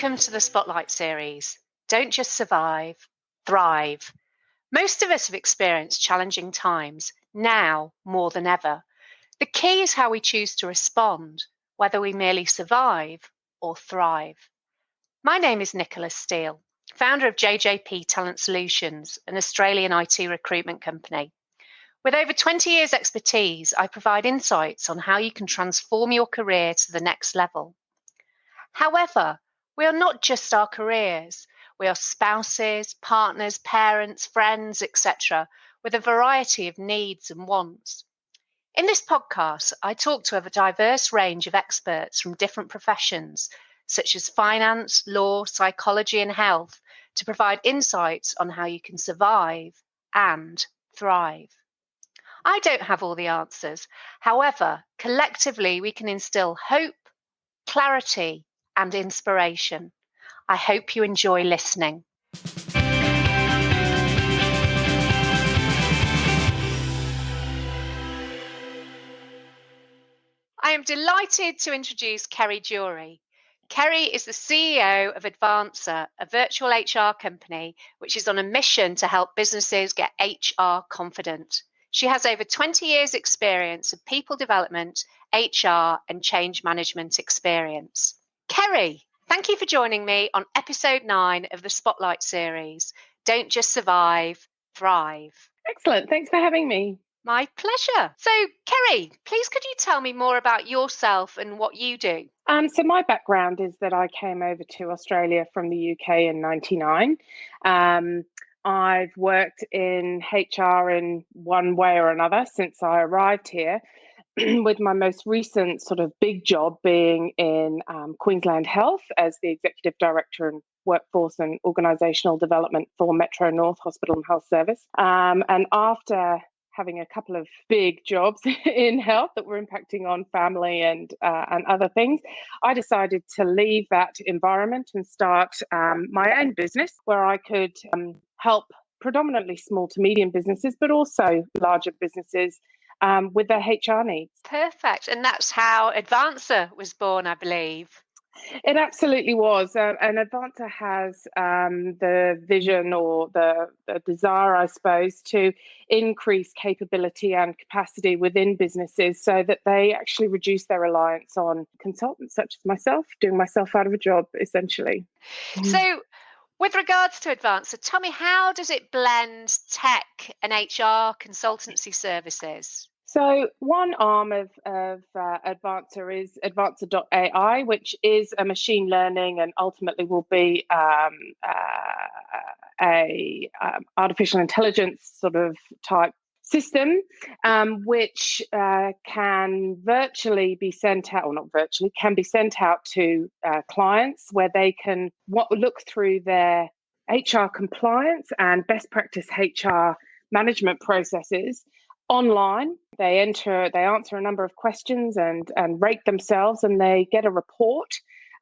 Welcome to the Spotlight series. Don't just survive, thrive. Most of us have experienced challenging times, now more than ever. The key is how we choose to respond, whether we merely survive or thrive. My name is Nicola Steele, founder of JJP Talent Solutions, an Australian IT recruitment company. With over 20 years' expertise, I provide insights on how you can transform your career to the next level. However, we are not just our careers. We are spouses, partners, parents, friends, etc., with a variety of needs and wants. In this podcast, I talk to a diverse range of experts from different professions, such as finance, law, psychology, and health, to provide insights on how you can survive and thrive. I don't have all the answers. However, collectively, we can instill hope, clarity, and inspiration. I hope you enjoy listening. I am delighted to introduce Ceri Jury. Ceri is the CEO of Advancer, a virtual HR company which is on a mission to help businesses get HR confident. She has over 20 years' experience of people development, HR, and change management experience. Ceri, thank you for joining me on episode 9 of the Spotlight series. Don't just survive, thrive. Excellent. Thanks for having me. My pleasure. So, Ceri, please could you tell me more about yourself and what you do? So my background is that I came over to Australia from the UK in '99. I've worked in HR in one way or another since I arrived here, with my most recent sort of big job being in Queensland Health as the Executive Director in Workforce and Organisational Development for Metro North Hospital and Health Service. And after having a couple of big jobs in health that were impacting on family and other things, I decided to leave that environment and start my own business where I could help predominantly small to medium businesses, but also larger businesses with their HR needs. Perfect. And that's how Advancer was born, I believe. It absolutely was. And Advancer has the vision or the desire, I suppose, to increase capability and capacity within businesses so that they actually reduce their reliance on consultants such as myself, doing myself out of a job, essentially. So, with regards to Advancer, tell me, how does it blend tech and HR consultancy services? So one arm of Advancer is Advancer.ai, which is a machine learning and ultimately will be a artificial intelligence sort of type system, which can virtually be sent out, or not virtually, can be sent out to clients where they can look through their HR compliance and best practice HR management processes online. They answer a number of questions and rate themselves, and they get a report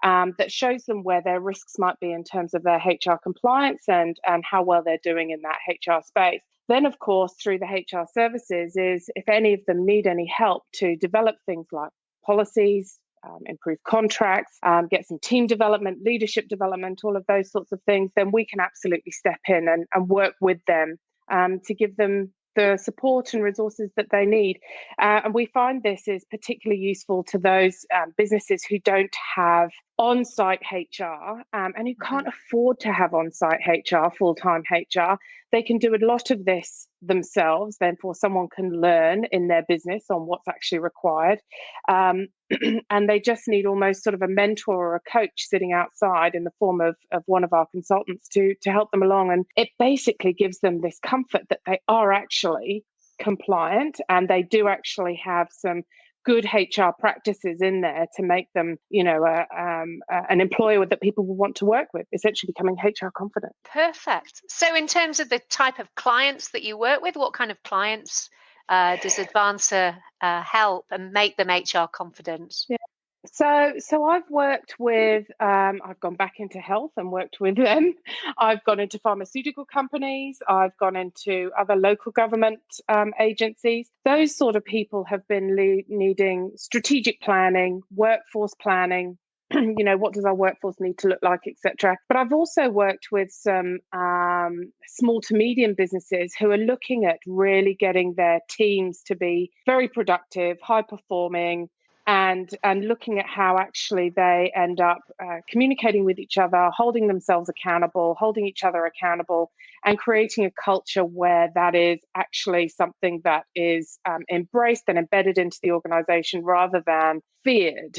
that shows them where their risks might be in terms of their HR compliance and how well they're doing in that HR space. Then, of course, through the HR services is if any of them need any help to develop things like policies, improve contracts, get some team development, leadership development, all of those sorts of things, then we can absolutely step in and work with them to give them the support and resources that they need. And we find this is particularly useful to those businesses who don't have on-site HR and who can't afford to have on-site HR, full-time HR. They can do a lot of this themselves. Therefore, someone can learn in their business on what's actually required. And they just need almost sort of a mentor or a coach sitting outside in the form of one of our consultants to help them along. And it basically gives them this comfort that they are actually compliant and they do actually have some good HR practices in there to make them, an employer that people will want to work with, essentially becoming HR confident. Perfect. So in terms of the type of clients that you work with, what kind of clients does Advancer help and make them HR confident? Yeah. So I've worked with, I've gone back into health and worked with them. I've gone into pharmaceutical companies. I've gone into other local government agencies. Those sort of people have been needing strategic planning, workforce planning, what does our workforce need to look like, etc. But I've also worked with some small to medium businesses who are looking at really getting their teams to be very productive, high performing, and looking at how actually they end up communicating with each other, holding themselves accountable, holding each other accountable, and creating a culture where that is actually something that is embraced and embedded into the organization rather than feared.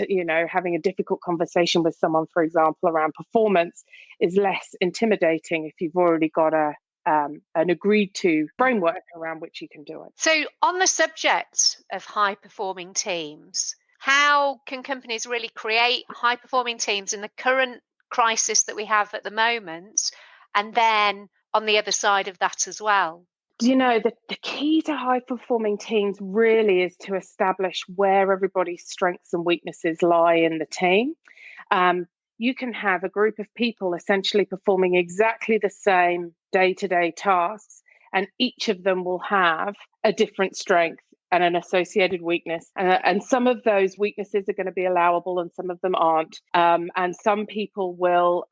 Having a difficult conversation with someone, for example, around performance is less intimidating if you've already got an agreed to framework around which you can do it. So on the subject of high performing teams, how can companies really create high performing teams in the current crisis that we have at the moment? And then on the other side of that as well? The key to high performing teams really is to establish where everybody's strengths and weaknesses lie in the team. You can have a group of people essentially performing exactly the same day-to-day tasks, and each of them will have a different strength and an associated weakness. And some of those weaknesses are going to be allowable and some of them aren't. And some people will,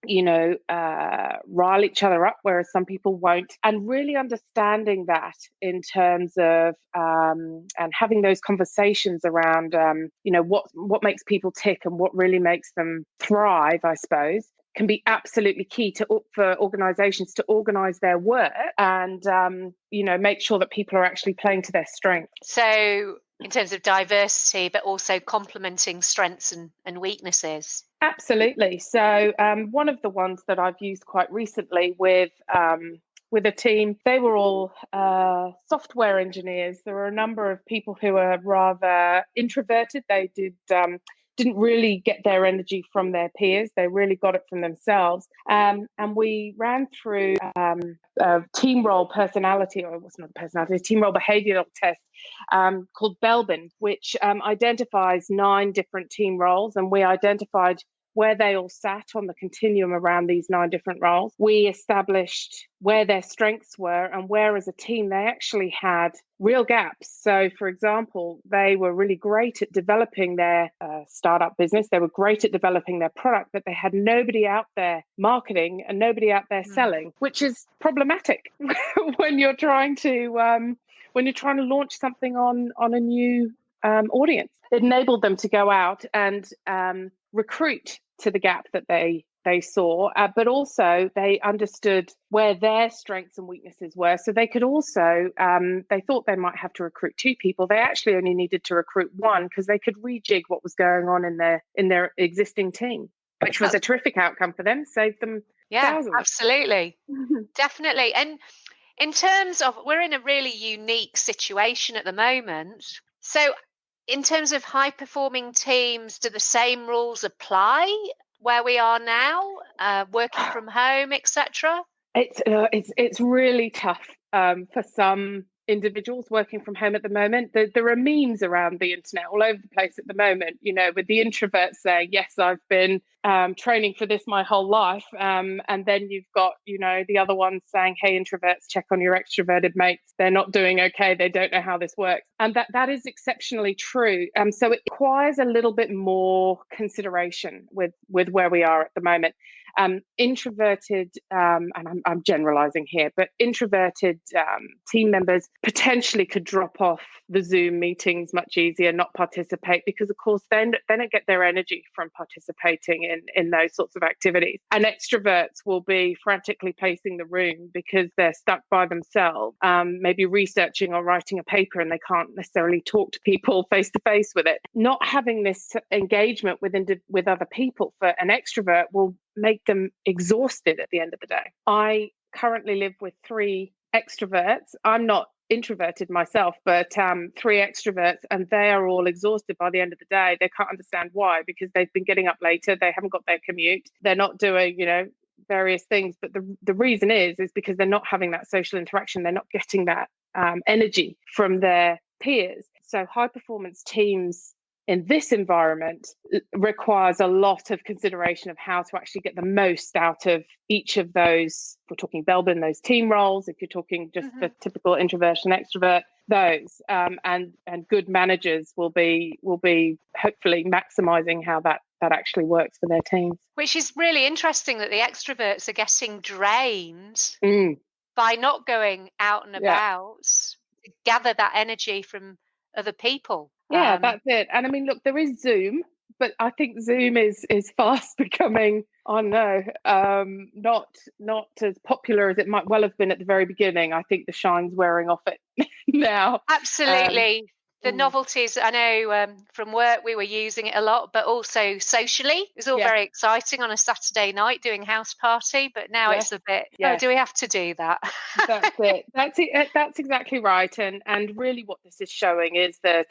rile each other up, whereas some people won't. And really understanding that in terms of and having those conversations around, what makes people tick and what really makes them thrive, I suppose, can be absolutely key for organizations to organize their work and, make sure that people are actually playing to their strengths. So in terms of diversity, but also complementing strengths and weaknesses. Absolutely. So one of the ones that I've used quite recently with a team, they were all software engineers. There were a number of people who are rather introverted. They didn't really get their energy from their peers. They really got it from themselves. And we ran through a team role personality, or it was not a personality, a team role behavioral test called Belbin, which identifies 9 different team roles. And we identified where they all sat on the continuum around these 9 different roles. We established where their strengths were and where as a team they actually had real gaps. So, for example, they were really great at developing their startup business. They were great at developing their product, but they had nobody out there marketing and nobody out there selling, which is problematic when you're trying to launch something on a new audience. It enabled them to go out and recruit to the gap that they saw, but also they understood where their strengths and weaknesses were. So they could also, they thought they might have to recruit 2 people. They actually only needed to recruit 1 because they could rejig what was going on in their existing team, which was a terrific outcome for them, saved them thousands. Absolutely. Definitely. And in terms of, we're in a really unique situation at the moment. So in terms of high performing teams, do the same rules apply where we are now, working from home, etc.? It's really tough for some individuals working from home at the moment. There are memes around the internet all over the place at the moment, with the introverts saying, yes, I've been training for this my whole life. And then you've got, the other ones saying, hey, introverts, check on your extroverted mates. They're not doing okay. They don't know how this works. And that is exceptionally true. So it requires a little bit more consideration with where we are at the moment. Introverted, and I'm generalizing here, but introverted team members potentially could drop off the Zoom meetings much easier, not participate, because of course they don't get their energy from participating in those sorts of activities. And extroverts will be frantically pacing the room because they're stuck by themselves, maybe researching or writing a paper, and they can't necessarily talk to people face to face with it. Not having this engagement with other people for an extrovert will make them exhausted at the end of the day. I currently live with 3 extroverts. I'm not introverted myself, but 3 extroverts, and they are all exhausted by the end of the day. They can't understand why, because they've been getting up later. They haven't got their commute. They're not doing, various things. But the reason is because they're not having that social interaction. They're not getting that energy from their peers. So high performance teams in this environment requires a lot of consideration of how to actually get the most out of each of those. If we're talking Belbin, those team roles, if you're talking just the typical introvert and extrovert, those and good managers will be hopefully maximizing how that actually works for their teams. Which is really interesting that the extroverts are getting drained by not going out and about to gather that energy from other people. Yeah, that's it. And I mean, look, there is Zoom, but I think Zoom is fast becoming, I don't know, not as popular as it might well have been at the very beginning. I think the shine's wearing off it now. Absolutely. The novelties, I know from work we were using it a lot, but also socially. It was all very exciting on a Saturday night doing house party, but now it's a bit, oh, do we have to do that? That's it. That's exactly right. And really what this is showing is that,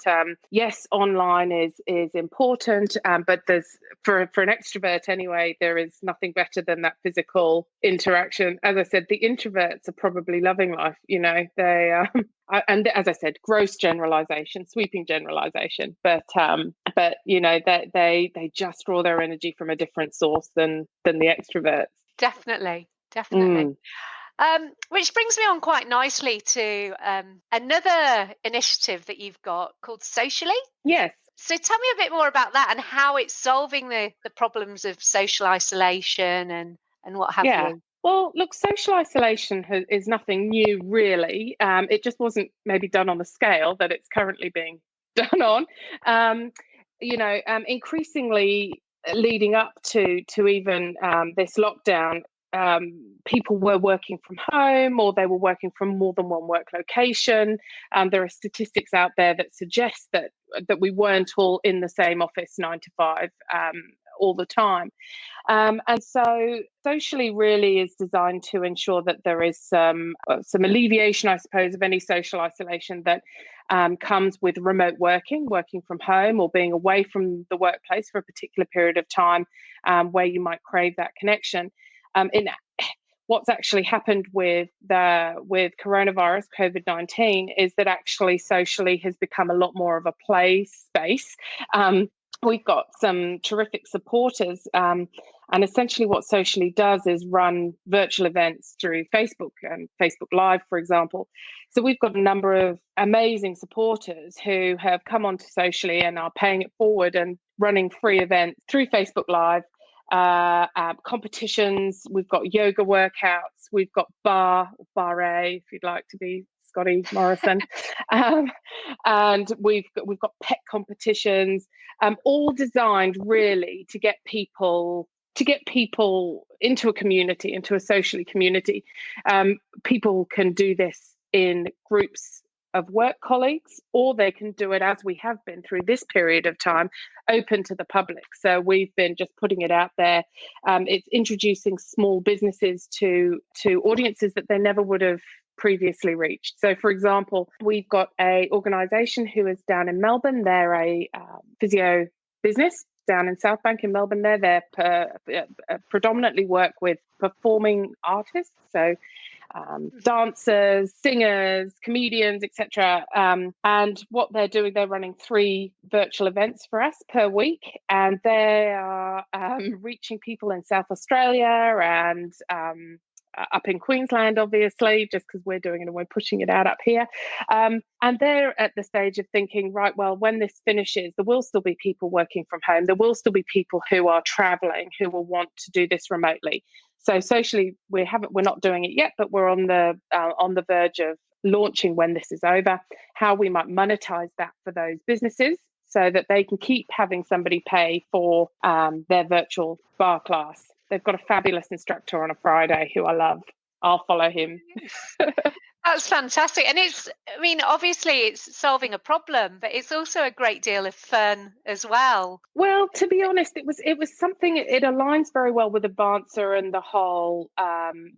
yes, online is important, but there's, for an extrovert anyway, there is nothing better than that physical interaction. As I said, the introverts are probably loving life, they and as I said, gross generalization, sweeping generalization, but that they just draw their energy from a different source than the extroverts. Definitely. Which brings me on quite nicely to another initiative that you've got called Socially. Yes. So tell me a bit more about that and how it's solving the problems of social isolation and what have you. Well, look, social isolation is nothing new, really. It just wasn't maybe done on the scale that it's currently being done on. Increasingly leading up to even this lockdown, people were working from home, or they were working from more than one work location. There are statistics out there that suggest that we weren't all in the same office 9 to 5 all the time. And so Socially really is designed to ensure that there is some alleviation, I suppose, of any social isolation that comes with remote working from home, or being away from the workplace for a particular period of time, where you might crave that connection. What's actually happened with coronavirus, COVID-19, is that actually Socially has become a lot more of a play space. We've got some terrific supporters, and essentially what Socially does is run virtual events through Facebook and Facebook Live, for example. So we've got a number of amazing supporters who have come onto Socially and are paying it forward and running free events through Facebook Live. Competitions, we've got yoga workouts, we've got barre, if you'd like to be Scotty Morrison, and we've got pet competitions, all designed really to get people into a community, into a Socially community. People can do this in groups of work colleagues, or they can do it, as we have been through this period of time, open to the public. So we've been just putting it out there. It's introducing small businesses to audiences that they never would have previously reached. So, for example, we've got a organisation who is down in Melbourne. They're a physio business down in South Bank in Melbourne. They predominantly work with performing artists, so dancers, singers, comedians, etc. And what they're doing, they're running 3 virtual events for us per week, and they are reaching people in South Australia and up in Queensland, obviously, just because we're doing it and we're pushing it out up here. And they're at the stage of thinking, right, well, when this finishes, there will still be people working from home. There will still be people who are traveling who will want to do this remotely. So Socially, we're not doing it yet, but we're on the verge of launching when this is over, how we might monetize that for those businesses so that they can keep having somebody pay for their virtual bar class. They've got a fabulous instructor on a Friday who I love. I'll follow him. That's fantastic. And obviously it's solving a problem, but it's also a great deal of fun as well. Well, to be honest, it was something, it aligns very well with Advancer and the whole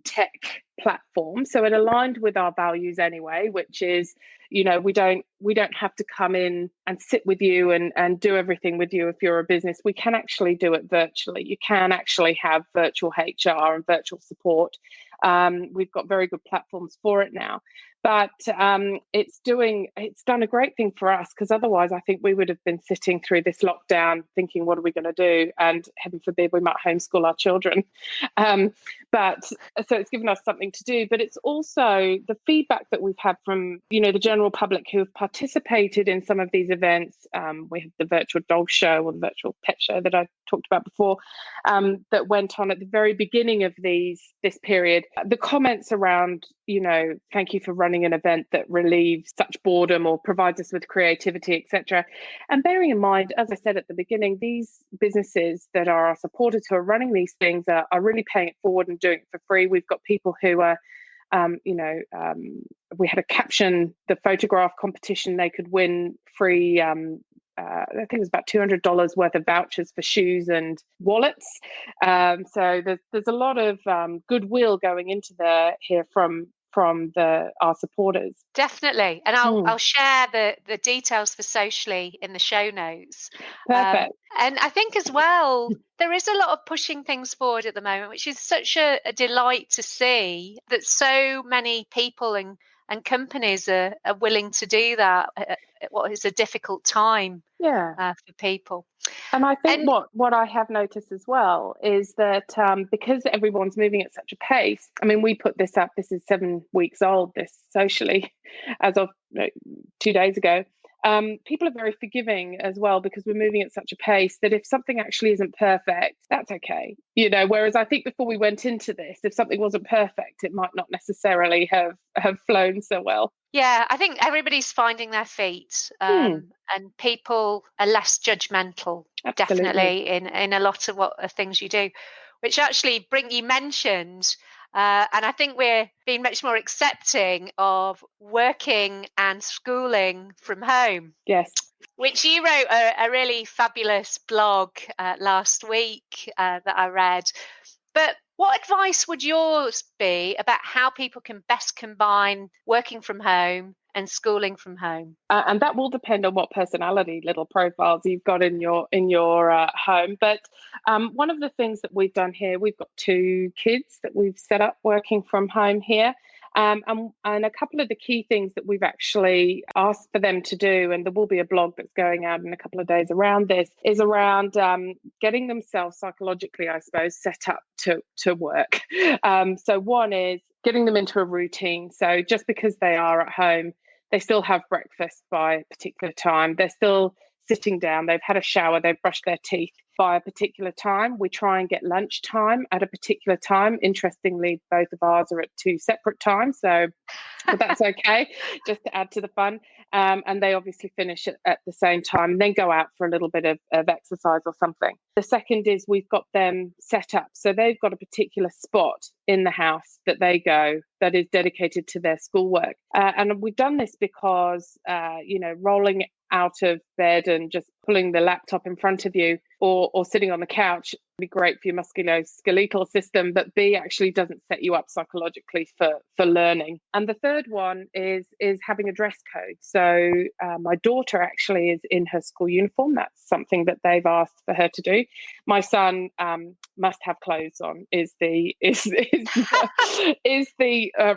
tech platform. So it aligned with our values anyway, which is, we don't have to come in and sit with you and do everything with you if you're a business. We can actually do it virtually. You can actually have virtual HR and virtual support. We've got very good platforms for it now. But it's done a great thing for us, because otherwise I think we would have been sitting through this lockdown thinking, what are we going to do? And heaven forbid we might homeschool our children. But so it's given us something to do. But it's also the feedback that we've had from, the general public who have participated in some of these events. We have the virtual dog show, or the virtual pet show that I talked about before, that went on at the very beginning of this period. The comments around, thank you for running an event that relieves such boredom or provides us with creativity, etc. And bearing in mind, as I said at the beginning, these businesses that are our supporters who are running these things are really paying it forward and doing it for free. We've got people who are, we had a caption the photograph competition. They could win free, I think it was about $200 worth of vouchers for shoes and wallets. So there's a lot of goodwill going into here from our supporters. Definitely. And I'll share the details for Socially in the show notes. Perfect. And I think as well, there is a lot of pushing things forward at the moment, which is such a delight to see that so many people and companies are willing to do that at what is a difficult time for people. And I think what I have noticed as well is that because everyone's moving at such a pace, I mean, we put this up, this is 7 weeks old, this Socially, as of 2 days ago. People are very forgiving as well, because we're moving at such a pace that if something actually isn't perfect, that's okay. Whereas I think before we went into this, if something wasn't perfect, it might not necessarily have flown so well. Yeah, I think everybody's finding their feet, and people are less judgmental. Absolutely. Definitely in a lot of things you do, which actually you mentioned. And I think we're being much more accepting of working and schooling from home. Yes. Which you wrote a really fabulous blog last week that I read. But what advice would yours be about how people can best combine working from home and schooling from home? And that will depend on what personality little profiles you've got in your home. But one of the things that we've done here, we've got 2 kids that we've set up working from home here. And a couple of the key things that we've actually asked for them to do, and there will be a blog that's going out in a couple of days around this, is around getting themselves psychologically, I suppose, set up to work. So one is getting them into a routine. So just because they are at home, they still have breakfast by a particular time. They're still sitting down. They've had a shower. They've brushed their teeth by a particular time. We try and get lunch time at a particular time. Interestingly, both of ours are at 2 separate times. So but that's okay, just to add to the fun. And they obviously finish at the same time and then go out for a little bit of exercise or something. The second is we've got them set up. So they've got a particular spot in the house that they go that is dedicated to their schoolwork. And we've done this because, rolling out of bed and just pulling the laptop in front of you or sitting on the couch be great for your musculoskeletal system, but B, actually doesn't set you up psychologically for learning. And the third one is having a dress code. So my daughter actually is in her school uniform. That's something that they've asked for her to do. My son must have clothes on is the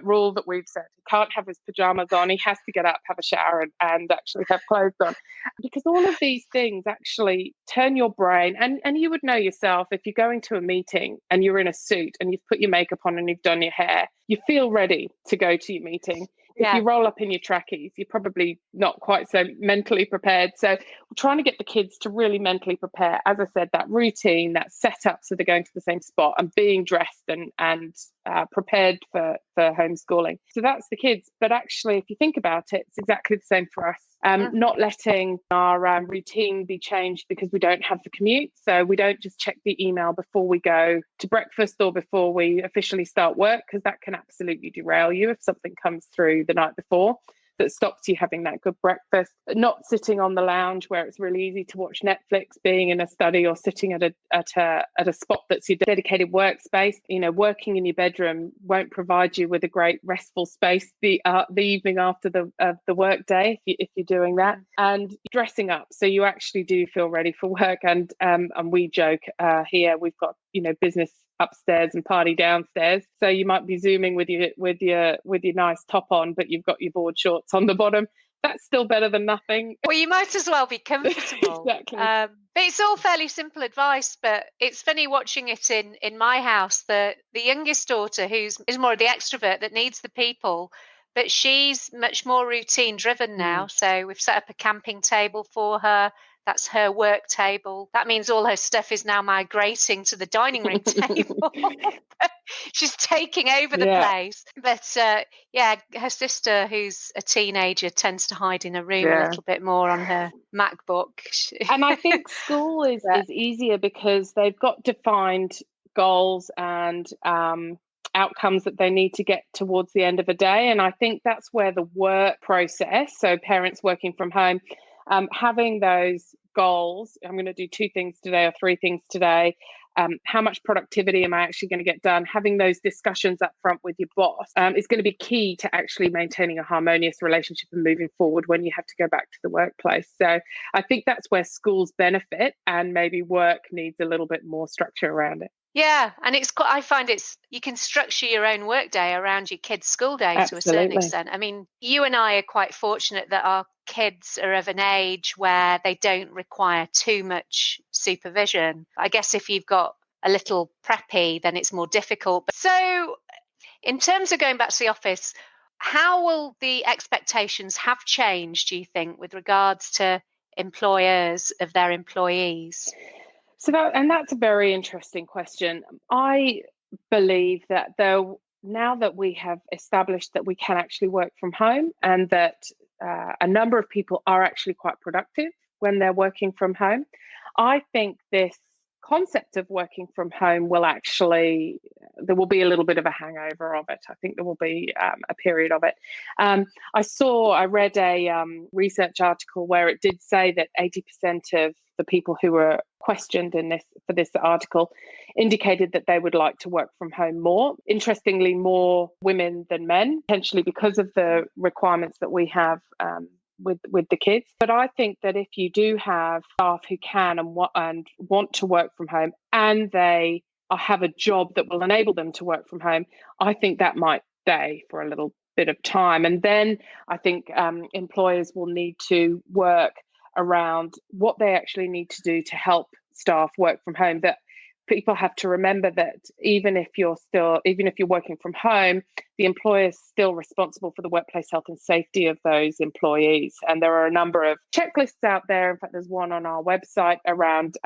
rule that we've set. He can't have his pajamas on. He has to get up, have a shower, and actually have clothes on, because all of these things actually turn your brain. And you would know yourself, if you're going to a meeting and you're in a suit and you've put your makeup on and you've done your hair, you feel ready to go to your meeting. If you roll up in your trackies, you're probably not quite so mentally prepared. So we're trying to get the kids to really mentally prepare. As I said, that routine, that setup, so they're going to the same spot and being dressed and prepared for homeschooling. So that's the kids. But actually, if you think about it, it's exactly the same for us. Not letting our routine be changed because we don't have the commute. So we don't just check the email before we go to breakfast or before we officially start work, because that can absolutely derail you if something comes through the night before that stops you having that good breakfast. Not sitting on the lounge where it's really easy to watch Netflix, being in a study or sitting at a spot that's your dedicated workspace. Working in your bedroom won't provide you with a great restful space the evening after the work day if you're doing that. And dressing up so you actually do feel ready for work. And we joke here, we've got business upstairs and party downstairs. So you might be Zooming with your nice top on, but you've got your board shorts on the bottom. That's still better than nothing. Well, you might as well be comfortable. Exactly. But it's all fairly simple advice. But it's funny watching it in my house. The youngest daughter, is more the extrovert that needs the people, but she's much more routine driven now. So we've set up a camping table for her. That's her work table. That means all her stuff is now migrating to the dining room table. She's taking over the place. But her sister, who's a teenager, tends to hide in a room a little bit more on her MacBook. And I think school is easier because they've got defined goals and outcomes that they need to get towards the end of a day. And I think that's where the work process, so parents working from home, having those goals, I'm going to do 2 things today or 3 things today. How much productivity am I actually going to get done? Having those discussions up front with your boss is going to be key to actually maintaining a harmonious relationship and moving forward when you have to go back to the workplace. So I think that's where schools benefit, and maybe work needs a little bit more structure around it. Yeah, and I find you can structure your own work day around your kids' school day to a certain extent. I mean, you and I are quite fortunate that our kids are of an age where they don't require too much supervision. I guess if you've got a little preppy, then it's more difficult. So in terms of going back to the office, how will the expectations have changed, do you think, with regards to employers of their employees? So that's a very interesting question. I believe that now that we have established that we can actually work from home, and that a number of people are actually quite productive when they're working from home, I think this concept of working from home there will be a little bit of a hangover of it. I think there will be a period of it. I read a research article where it did say that 80% of the people who were questioned for this article indicated that they would like to work from home more. Interestingly, more women than men, potentially because of the requirements that we have with the kids. But I think that if you do have staff who can and want to work from home, and they have a job that will enable them to work from home, I think that might stay for a little bit of time. And then I think employers will need to work around what they actually need to do to help staff work from home. That people have to remember that even if you're working from home, the employer is still responsible for the workplace health and safety of those employees. And there are a number of checklists out there. In fact, there's one on our website around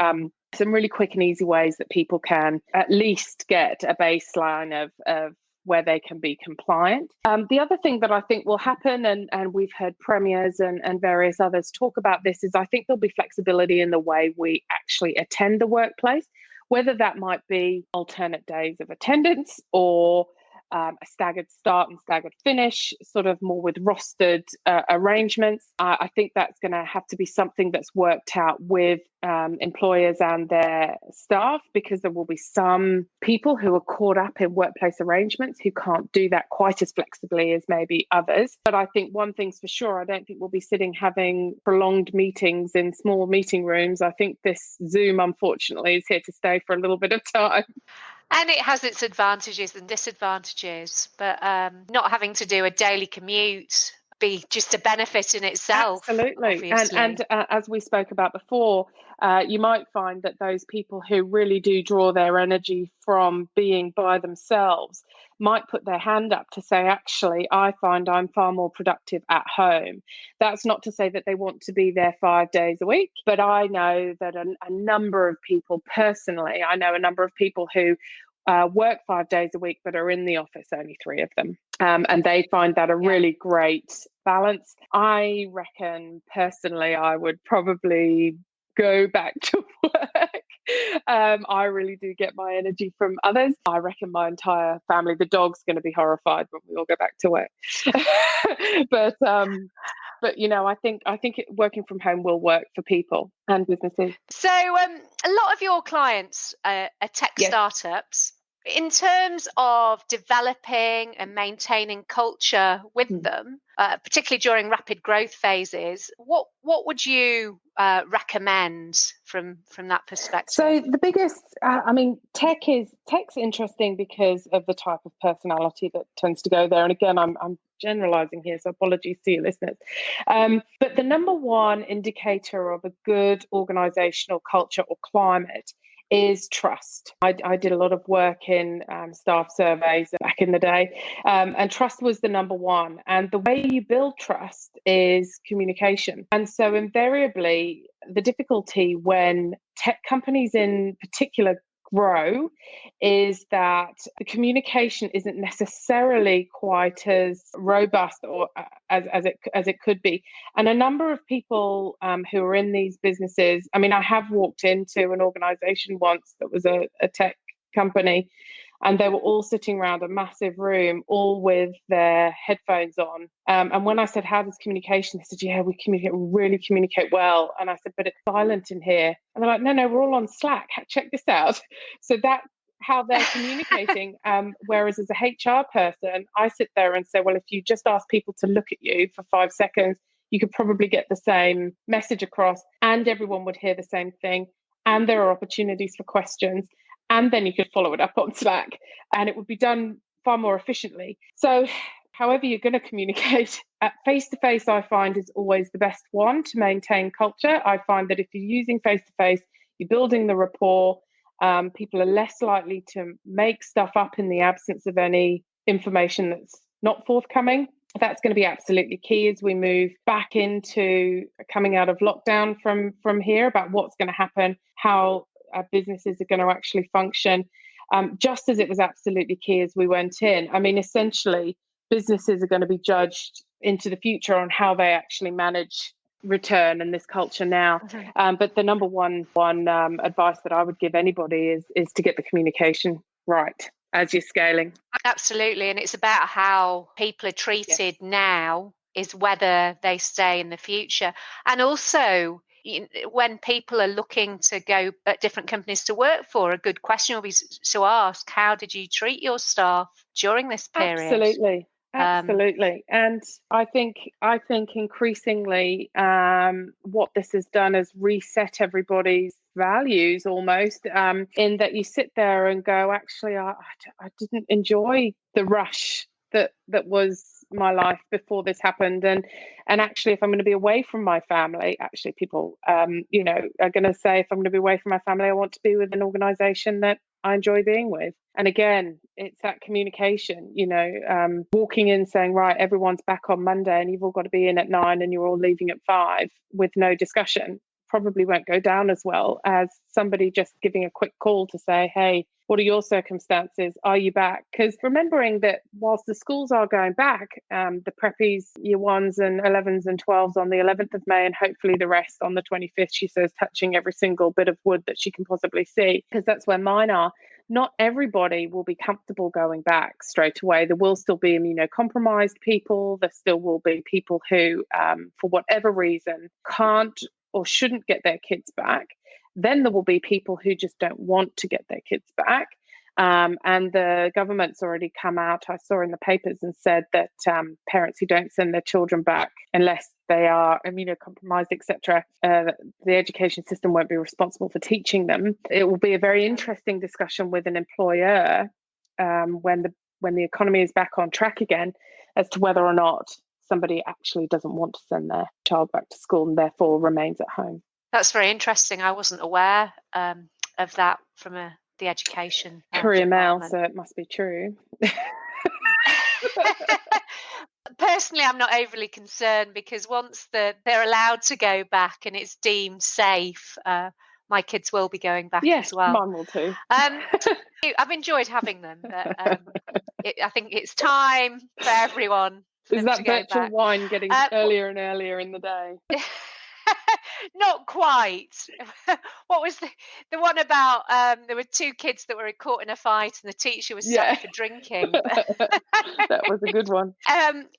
some really quick and easy ways that people can at least get a baseline of where they can be compliant. The other thing that I think will happen, and we've heard premiers and various others talk about this, is I think there'll be flexibility in the way we actually attend the workplace, whether that might be alternate days of attendance or a staggered start and staggered finish, sort of more with rostered arrangements. I think that's going to have to be something that's worked out with employers and their staff, because there will be some people who are caught up in workplace arrangements who can't do that quite as flexibly as maybe others. But I think one thing's for sure, I don't think we'll be sitting having prolonged meetings in small meeting rooms. I think this Zoom, unfortunately, is here to stay for a little bit of time. And it has its advantages and disadvantages, but not having to do a daily commute be just a benefit in itself. Absolutely. Obviously. And as we spoke about before, you might find that those people who really do draw their energy from being by themselves might put their hand up to say, actually, I find I'm far more productive at home. That's not to say that they want to be there 5 days a week, but I know that a number of people personally, I know a number of people who work 5 days a week, but are in the office only 3 of them. And they find that a really great balance. I reckon personally, I would probably go back to work. I really do get my energy from others. I reckon my entire family, the dog's going to be horrified when we all go back to work. But you know, I think working from home will work for people and businesses. So a lot of your clients are tech startups. In terms of developing and maintaining culture with them, particularly during rapid growth phases, what would you recommend from that perspective? So the biggest, tech's interesting because of the type of personality that tends to go there. And again, I'm generalizing here, so apologies to your listeners. But the number one indicator of a good organizational culture or climate is trust. I did a lot of work in staff surveys back in the day, and trust was the number one. And the way you build trust is communication. And so invariably, the difficulty when tech companies in particular grow is that the communication isn't necessarily quite as robust or as it could be. And a number of people who are in these businesses, I mean, I have walked into an organization once that was a tech company, and they were all sitting around a massive room, all with their headphones on. And when I said, how does communication? They said, yeah, we really communicate well. And I said, but it's silent in here. And they're like, no, we're all on Slack. Check this out. So that's how they're communicating. Whereas as a HR person, I sit there and say, well, if you just ask people to look at you for 5 seconds, you could probably get the same message across and everyone would hear the same thing. And there are opportunities for questions. And then you could follow it up on Slack and it would be done far more efficiently. So however you're going to communicate, face-to-face I find is always the best one to maintain culture. I find that if you're using face-to-face, you're building the rapport, people are less likely to make stuff up in the absence of any information that's not forthcoming. That's going to be absolutely key as we move back into coming out of lockdown from here about what's going to happen, how businesses are going to actually function, just as it was absolutely key as we went in. I mean, essentially, businesses are going to be judged into the future on how they actually manage return and this culture now. But the number one advice that I would give anybody is to get the communication right as you're scaling. Absolutely. And it's about how people are treated now is whether they stay in the future. And also, when people are looking to go at different companies to work for, a good question will be to ask, how did you treat your staff during this period? Absolutely. And I think increasingly what this has done is reset everybody's values almost, in that you sit there and go, actually, I didn't enjoy the rush that was my life before this happened. And actually, if I'm going to be away from my family, actually people, are going to say, if I'm going to be away from my family, I want to be with an organization that I enjoy being with. And again, it's that communication, walking in saying, right, everyone's back on Monday and you've all got to be in at 9 and you're all leaving at 5 with no discussion probably won't go down as well as somebody just giving a quick call to say, hey, what are your circumstances? Are you back? Because remembering that whilst the schools are going back, the preppies, year 1s and 11s and 12s on the 11th of May and hopefully the rest on the 25th, she says, touching every single bit of wood that she can possibly see, because that's where mine are. Not everybody will be comfortable going back straight away. There will still be immunocompromised people. There still will be people who, for whatever reason, can't or shouldn't get their kids back. Then there will be people who just don't want to get their kids back. And the government's already come out, I saw in the papers, and said that parents who don't send their children back unless they are immunocompromised, etc., the education system won't be responsible for teaching them. It will be a very interesting discussion with an employer when the economy is back on track again as to whether or not somebody actually doesn't want to send their child back to school and therefore remains at home. That's very interesting. I wasn't aware of that from the education Courier Mail, so it must be true. Personally, I'm not overly concerned because once they're allowed to go back and it's deemed safe, my kids will be going back as well. Mine will too. I've enjoyed having them, but I think it's time for everyone. Is that virtual wine getting earlier and earlier in the day? Not quite. What was the one about there were two kids that were caught in a fight and the teacher was sacked for drinking. That was a good one.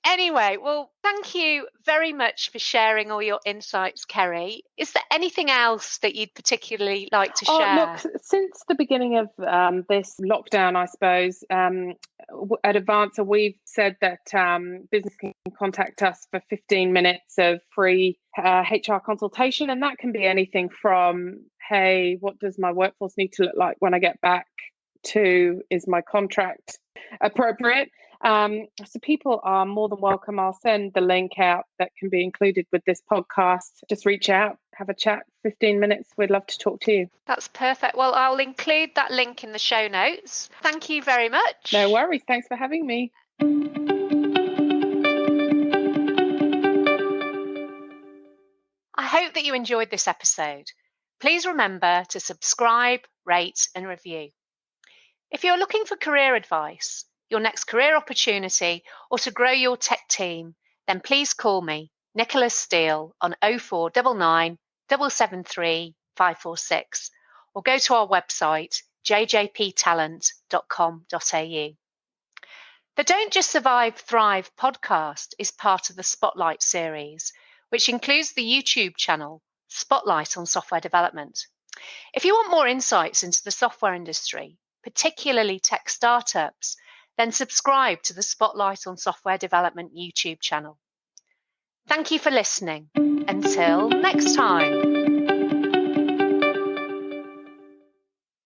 Anyway, well, thank you very much for sharing all your insights, Ceri. Is there anything else that you'd particularly like to share? Look, since the beginning of this lockdown, I suppose, at Advancer, we've said that business can contact us for 15 minutes of free HR consultation. And that can be anything from, hey, what does my workforce need to look like when I get back, to, is my contract appropriate? So people are more than welcome. I'll send the link out that can be included with this podcast. Just reach out, have a chat, 15 minutes. We'd love to talk to you. That's perfect. Well, I'll include that link in the show notes. Thank you very much. No worries. Thanks for having me. I hope that you enjoyed this episode. Please remember to subscribe, rate, and review. If you're looking for career advice, your next career opportunity, or to grow your tech team, then please call me, Nicholas Steele, on 0499 773 546, or go to our website, jjptalent.com.au. The Don't Just Survive, Thrive podcast is part of the Spotlight series, which includes the YouTube channel, Spotlight on Software Development. If you want more insights into the software industry, particularly tech startups, then subscribe to the Spotlight on Software Development YouTube channel. Thank you for listening. Until next time.